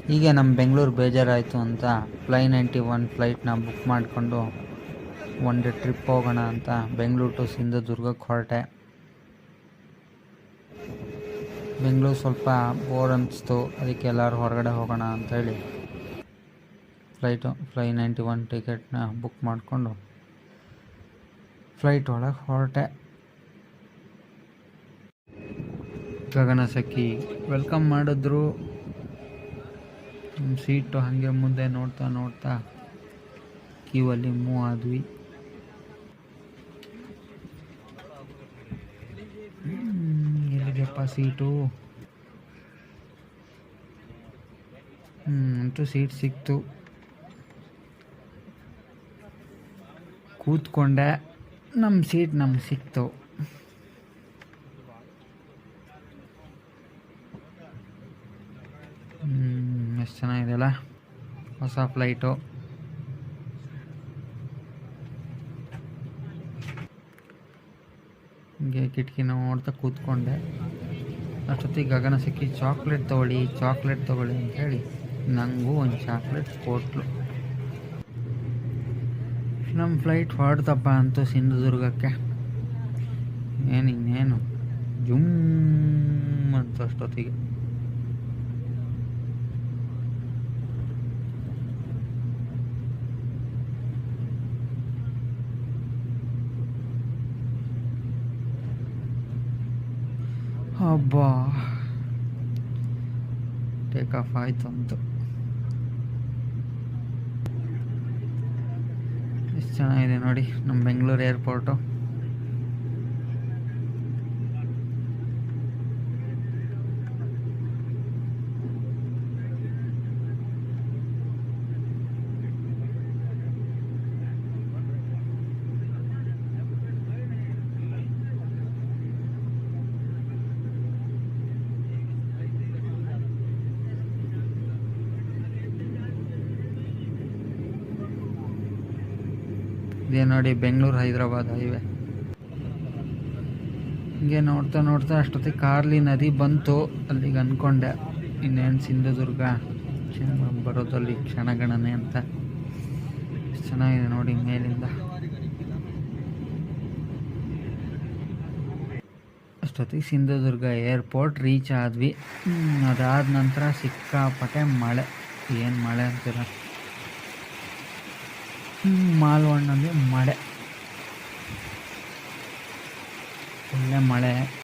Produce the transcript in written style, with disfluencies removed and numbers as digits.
ಹೀಗೆ ನಮ್ಮ ಬೆಂಗಳೂರು ಬೇಜಾರಾಯಿತು ಅಂತ Fly91 ಫ್ಲೈಟ್ನ ಬುಕ್ ಮಾಡಿಕೊಂಡು ಒನ್ ಡೇ ಟ್ರಿಪ್ ಹೋಗೋಣ ಅಂತ ಬೆಂಗಳೂರು ಟು ಸಿಂಧುದುರ್ಗಕ್ಕೆ ಹೊರಟೆ. ಬೆಂಗಳೂರು ಸ್ವಲ್ಪ ಬೋರ್ ಅನಿಸ್ತು, ಅದಕ್ಕೆ ಎಲ್ಲರೂ ಹೊರಗಡೆ ಹೋಗೋಣ ಅಂಥೇಳಿ Fly91 ಟಿಕೆಟ್ನ ಬುಕ್ ಮಾಡಿಕೊಂಡು ಫ್ಲೈಟ್ ಒಳಗೆ ಹೊರಟೆ. ಗಗನಸಖಿ ವೆಲ್ಕಮ್ ಮಾಡಿದ್ರು. ಸೀಟು ಹಾಗೆ ಮುಂದೆ ನೋಡ್ತಾ ನೋಡ್ತಾ ಕ್ಯೂವಲ್ಲಿ ಮೂವ್ ಆದ್ವಿ. ಎಲ್ಲಿದೆಪ್ಪ ಸೀಟು? ಅಂತೂ ಸೀಟ್ ಸಿಕ್ತು, ಕೂತ್ಕೊಂಡೆ. ನಮ್ಮ ಸೀಟ್ ನಮ್ಗೆ ಸಿಕ್ತು. ಎಷ್ಟು ಚೆನ್ನಾಗಿದೆಯಲ್ಲ ಹೊಸ ಫ್ಲೈಟು. ಹಿಂಗೆ ಕಿಟಕಿ ನೋಡ್ತಾ ಕೂತ್ಕೊಂಡೆ. ಅಷ್ಟೊತ್ತಿಗೆ ಗಗನಸಖಿ ಚಾಕ್ಲೇಟ್ ತೊಗೊಳ್ಳಿ ಅಂತ ಹೇಳಿ ನನಗೂ ಒಂದು ಚಾಕ್ಲೇಟ್ ಕೊಟ್ಲು. ನಮ್ಮ ಫ್ಲೈಟ್ ಹೊರಡ್ತಪ್ಪ ಅಂತೂ ಸಿಂಧುದುರ್ಗಕ್ಕೆ. ಇನ್ನೇನು ಜುಮ್ ಅಂತ ಅಷ್ಟೊತ್ತಿಗೆ ಹಬ್ಬ ಟೇಕ್ ಆಫ್ ಆಯಿತು ಅಂತು. ಎಷ್ಟು ಚೆನ್ನಾಗಿದೆ ನೋಡಿ ನಮ್ಮ ಬೆಂಗಳೂರು ಏರ್ಪೋರ್ಟು. ಇದೇ ನೋಡಿ ಬೆಂಗಳೂರು ಹೈದರಾಬಾದ್ ಹೈವೇ. ಹಿಂಗೆ ನೋಡ್ತಾ ನೋಡ್ತಾ ಅಷ್ಟೊತ್ತಿಗೆ ಕಾರ್ಲಿ ನದಿ ಬಂತು. ಅಲ್ಲಿಗೆ ಅಂದ್ಕೊಂಡೆ ಇನ್ನೇನು ಸಿಂಧುದುರ್ಗ ಬರೋದಲ್ಲಿ ಕ್ಷಣಗಣನೆ ಅಂತ. ಎಷ್ಟು ಚೆನ್ನಾಗಿದೆ ನೋಡಿ ಮೇಲಿಂದ. ಅಷ್ಟೊತ್ತಿಗೆ ಸಿಂಧುದುರ್ಗ ಏರ್ಪೋರ್ಟ್ ರೀಚ್ ಆದ್ವಿ. ಅದಾದ ನಂತರ ಸಿಕ್ಕಾಪಟ್ಟೆ ಮಳೆ. ಏನು ಮಳೆ ಅಂತೀರ, ಮಾಲ್ವಣ್ಣಲ್ಲಿ ಮಳೆ, ಒಳ್ಳೆ ಮಳೆ.